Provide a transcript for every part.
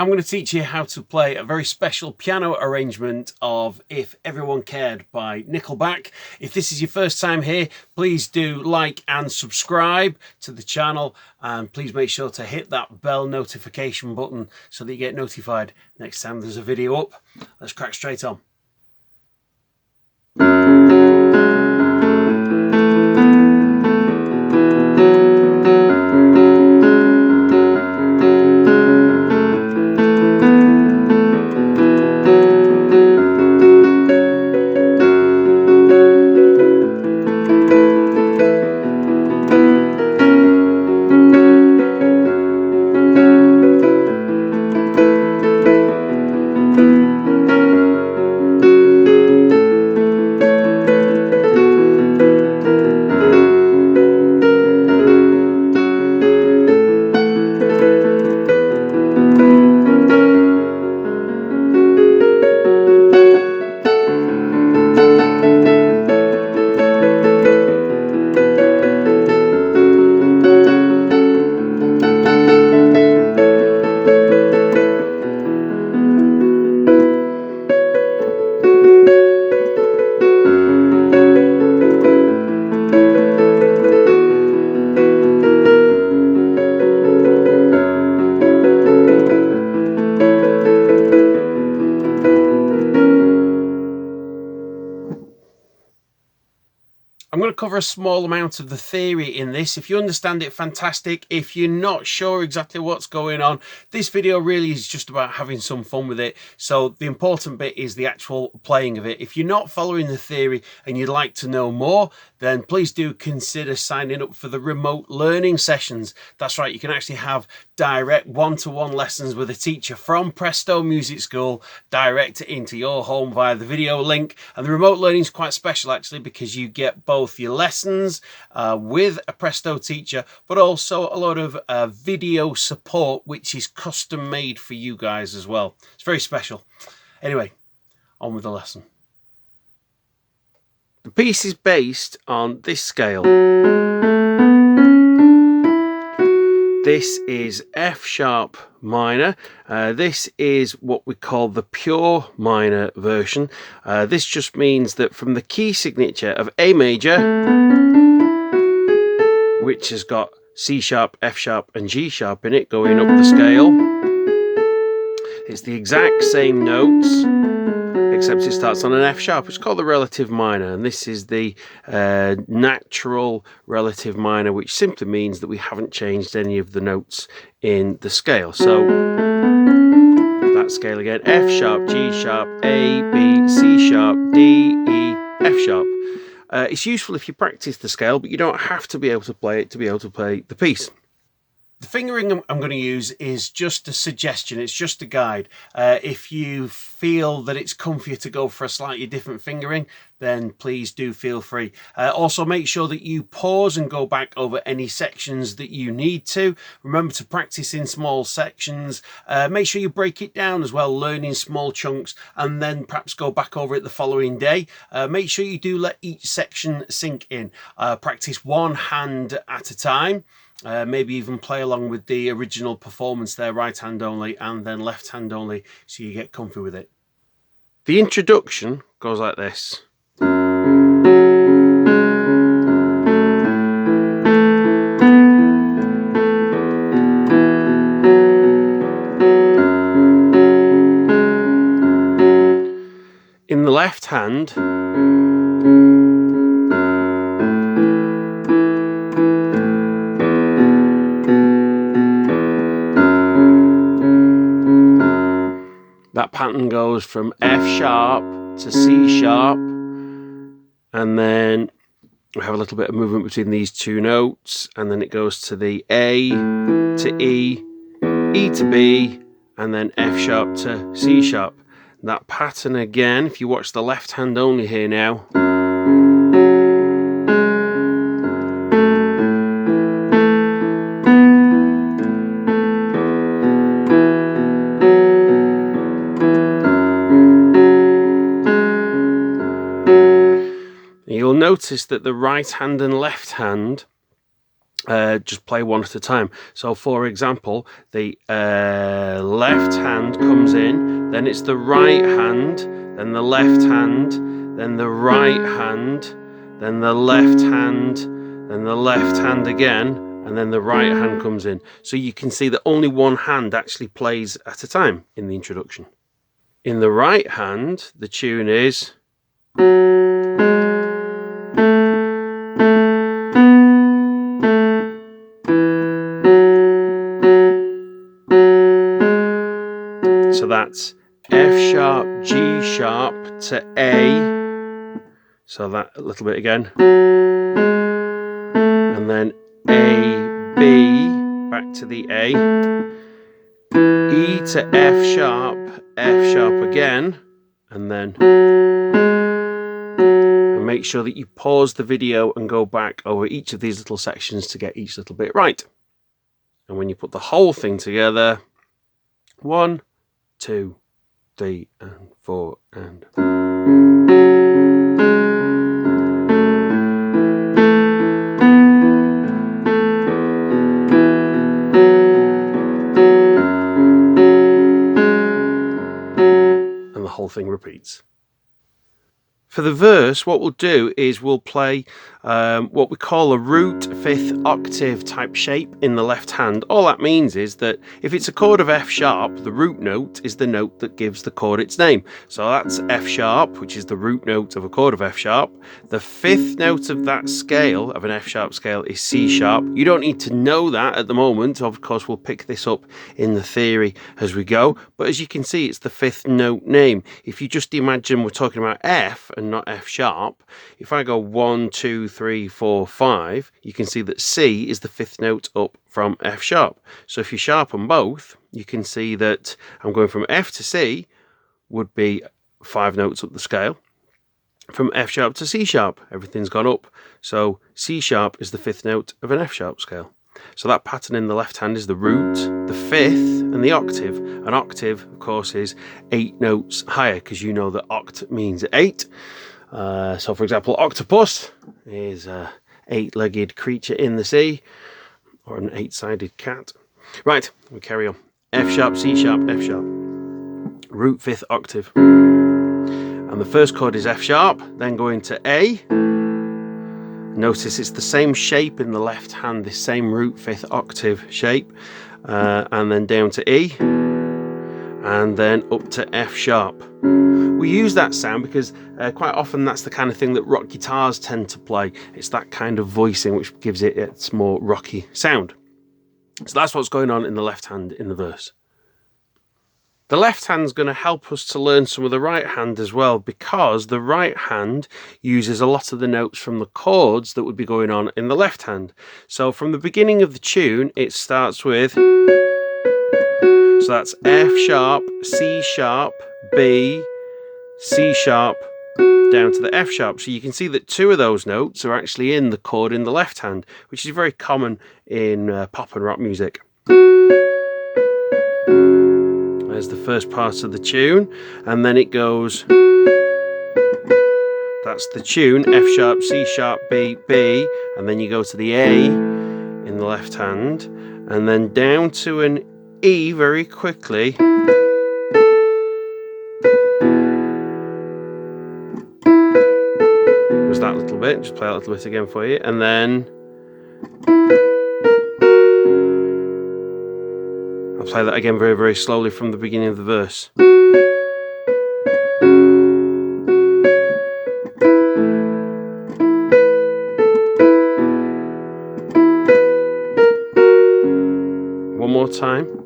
I'm going to teach you how to play a very special piano arrangement of If Everyone Cared by Nickelback. If this is your first time here, please do like and subscribe to the channel, and please make sure to hit that bell notification button so that you get notified next time there's a video up. Let's crack straight on. I'm going to cover a small amount of the theory in this. If you understand it, fantastic. If you're not sure exactly what's going on, this video really is just about having some fun with it. So the important bit is the actual playing of it. If you're not following the theory and you'd like to know more, then please do consider signing up for the remote learning sessions. That's right, you can actually have direct one-to-one lessons with a teacher from Presto Music School direct into your home via the video link. And the remote learning is quite special actually, because you get both your lessons with a Presto teacher, but also a lot of video support, which is custom made for you guys as well. It's very special. Anyway, on with the lesson. The piece is based on this scale. This is F sharp minor. This is what we call the pure minor version. This just means that from the key signature of A major, which has got C sharp, F sharp and G sharp in it going up the scale, it's the exact same notes, except it starts on an F sharp. It's called the relative minor, and this is the natural relative minor, which simply means that we haven't changed any of the notes in the scale. So that scale again: F sharp, G sharp, A, B, C sharp, D, E, F sharp. It's useful if you practice the scale, but you don't have to be able to play it to be able to play the piece. The fingering I'm going to use is just a suggestion, it's just a guide. If you feel that it's comfier to go for a slightly different fingering, then please do feel free. Also make sure that you pause and go back over any sections that you need to. Remember to practice in small sections. Make sure you break it down as well, learn in small chunks, and then perhaps go back over it the following day. Make sure you do let each section sink in. Practice one hand at a time. Maybe even play along with the original performance there, right hand only and then left hand only, so you get comfy with it. The introduction goes like this. In the left hand, that pattern goes from F sharp to C sharp, and then we have a little bit of movement between these two notes, and then it goes to the A to E, E to B, and then F sharp to C sharp. That pattern again, if you watch the left hand only here now, you'll notice that the right hand and left hand just play one at a time. So for example, the left hand comes in, then it's the right hand, then the left hand, then the right hand, then the left hand, then the left hand again, and then the right hand comes in. So you can see that only one hand actually plays at a time in the introduction. In the right hand, the tune is so that's F sharp, G sharp to A. So that a little bit again. And then A, B, back to the A. E to F sharp again. And then and make sure that you pause the video and go back over each of these little sections to get each little bit right. And when you put the whole thing together, 1, 2, 3, and 4, and... and the whole thing repeats. For the verse, what we'll do is we'll play what we call a root fifth octave type shape in the left hand. All that means is that if it's a chord of F sharp, the root note is the note that gives the chord its name. So that's F sharp, which is the root note of a chord of F sharp. The fifth note of that scale, of an F sharp scale, is C sharp. You don't need to know that at the moment. Of course, we'll pick this up in the theory as we go. But as you can see, it's the fifth note name. If you just imagine we're talking about F and not F sharp, if I go 1, 2, 3, 4, 5, you can see that C is the fifth note up from F sharp. So if you sharpen both, you can see that I'm going from F to C would be 5 notes up the scale. From F sharp to C sharp, everything's gone up. So C sharp is the fifth note of an F sharp scale. So that pattern in the left hand is the root, the fifth, and the octave. An octave, of course, is 8 notes higher, because you know that oct means 8. So, for example, octopus is an 8-legged creature in the sea, or an 8-sided cat. Right, we carry on. F sharp, C sharp, F sharp. Root, fifth, octave. And the first chord is F sharp, then going to A. Notice it's the same shape in the left hand, this same root, fifth, octave shape. And then down to E. And then up to F sharp. We use that sound because quite often that's the kind of thing that rock guitars tend to play. It's that kind of voicing which gives it its more rocky sound. So that's what's going on in the left hand in the verse. The left hand's going to help us to learn some of the right hand as well, because the right hand uses a lot of the notes from the chords that would be going on in the left hand. So from the beginning of the tune, it starts with, so that's F sharp, C sharp, B, C sharp, down to the F sharp. So you can see that 2 of those notes are actually in the chord in the left hand, which is very common in pop and rock music. There's the first part of the tune, and then it goes, that's the tune, F sharp, C sharp, B, B, and then you go to the A in the left hand, and then down to an E very quickly. Was that little bit, just play that little bit again for you, and then I'll play that again very, very slowly from the beginning of the verse. One more time.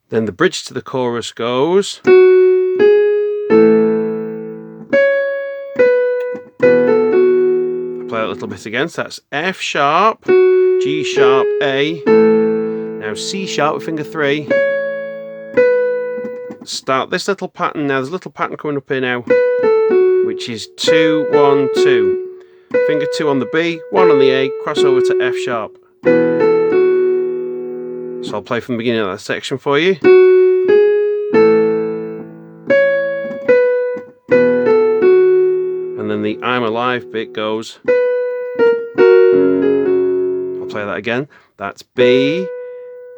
Then the bridge to the chorus goes. I'll play that little bit again. So that's F sharp, G sharp, A. Now C sharp with finger 3. Start this little pattern now. There's a little pattern coming up here now, which is 2, 1, 2. Finger 2 on the B, 1 on the A, cross over to F sharp. So I'll play from the beginning of that section for you. And then the I'm Alive bit goes. I'll play that again. That's B,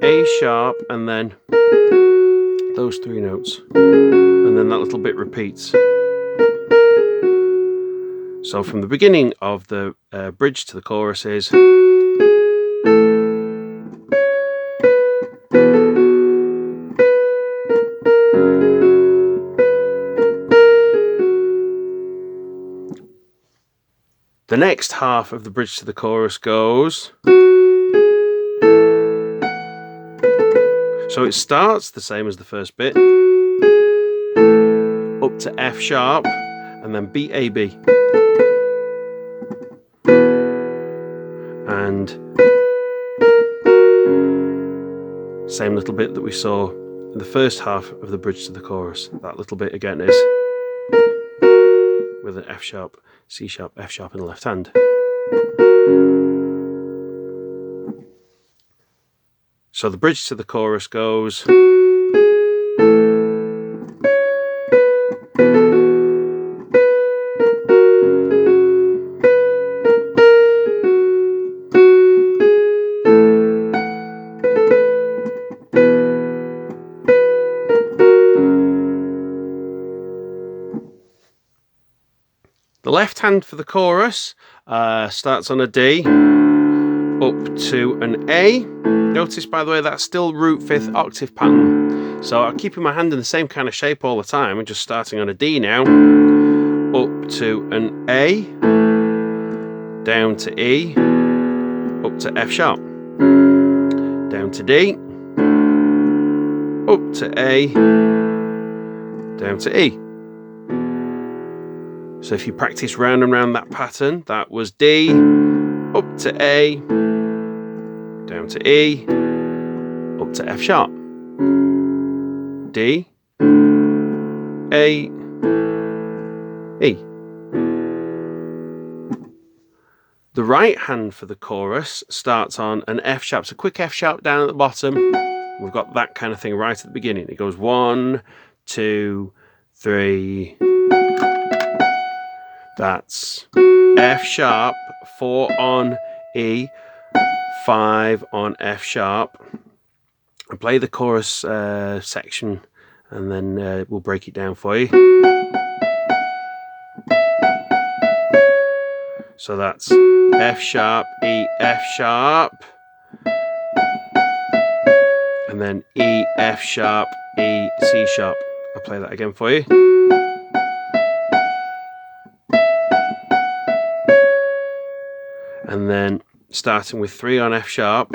A sharp, and then those 3 notes. And then that little bit repeats. So from the beginning of the bridge to the chorus is. The next half of the bridge to the chorus goes. So it starts the same as the first bit, up to F sharp, and then B, A, B. And same little bit that we saw in the first half of the bridge to the chorus. That little bit again is with an F sharp, C sharp, F sharp in the left hand. So the bridge to the chorus goes. The left hand for the chorus starts on a D, up to an A. Notice, by the way, that's still root 5th octave pattern. So I'm keeping my hand in the same kind of shape all the time. I'm just starting on a D now, up to an A, down to E, up to F sharp, down to D, up to A, down to E. So if you practice round and round that pattern, that was D, up to A, down to E, up to F sharp, D, A, E. The right hand for the chorus starts on an F sharp, so quick F sharp down at the bottom. We've got that kind of thing right at the beginning. It goes 1, 2, 3. That's F sharp, 4 on E, 5 on F sharp. I'll play the chorus section and then we'll break it down for you. So that's F sharp, E, F sharp, and then E, F sharp, E, C sharp. I'll play that again for you. And then starting with 3 on F sharp,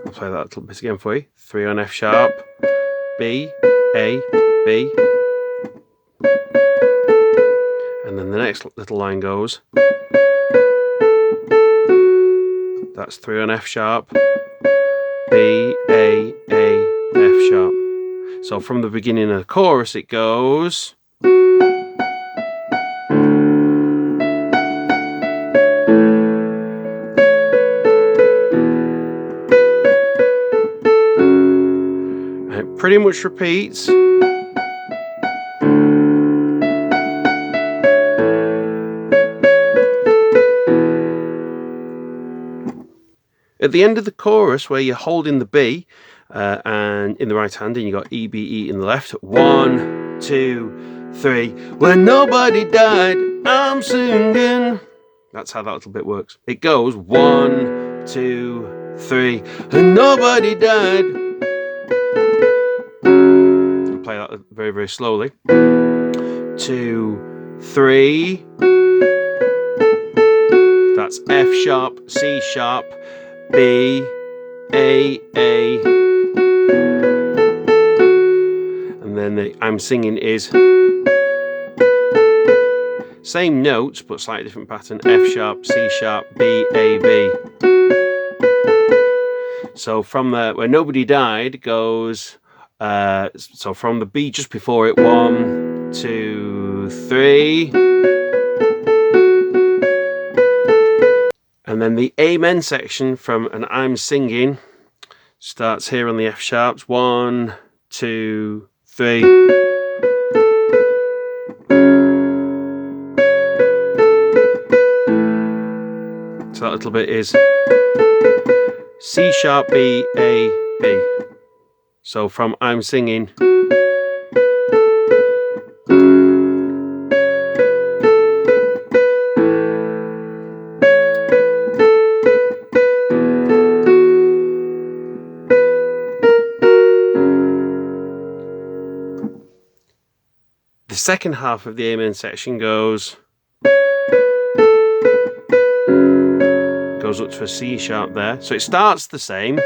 I'll play that little bit again for you. 3 on F sharp, B, A, B. And then the next little line goes. That's 3 on F sharp, B, A, F sharp. So from the beginning of the chorus it goes. Pretty much repeats. At the end of the chorus, where you're holding the B and in the right hand, and you got E, B, E in the left. 1, 2, 3. When nobody died, I'm singing. That's how that little bit works. It goes 1, 2, 3, and nobody died. Play that very, very slowly. 2, 3. That's F sharp, C sharp, B, A, and then the I'm singing is same notes but slightly different pattern. F sharp, C sharp, B, A, B. So from the where nobody died goes. So from the B just before it, 1, 2, 3, And then the amen section from an I'm singing starts here on the F sharps. 1, 2, 3. So that little bit is C sharp, B, A, B. So from I'm singing. The second half of the amen section goes up to a C sharp there. So it starts the same.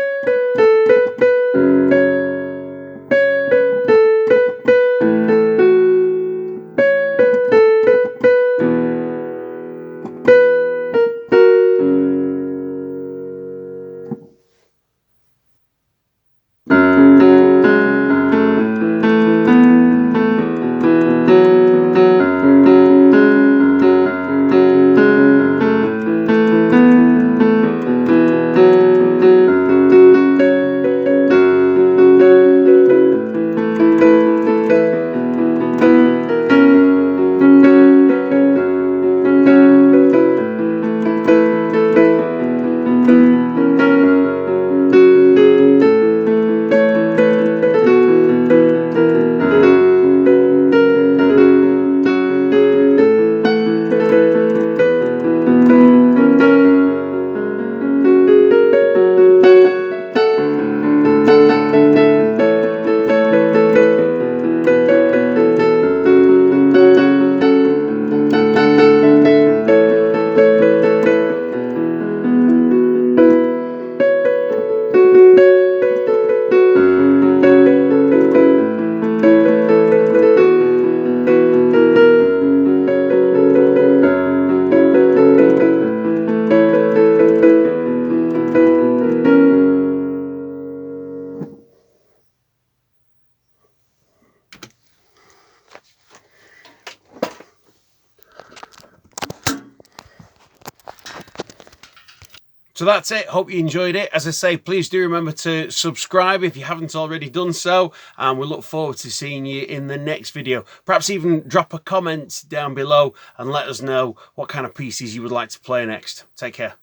So that's it. Hope you enjoyed it. As I say, please do remember to subscribe if you haven't already done so. And we look forward to seeing you in the next video. Perhaps even drop a comment down below and let us know what kind of pieces you would like to play next. Take care.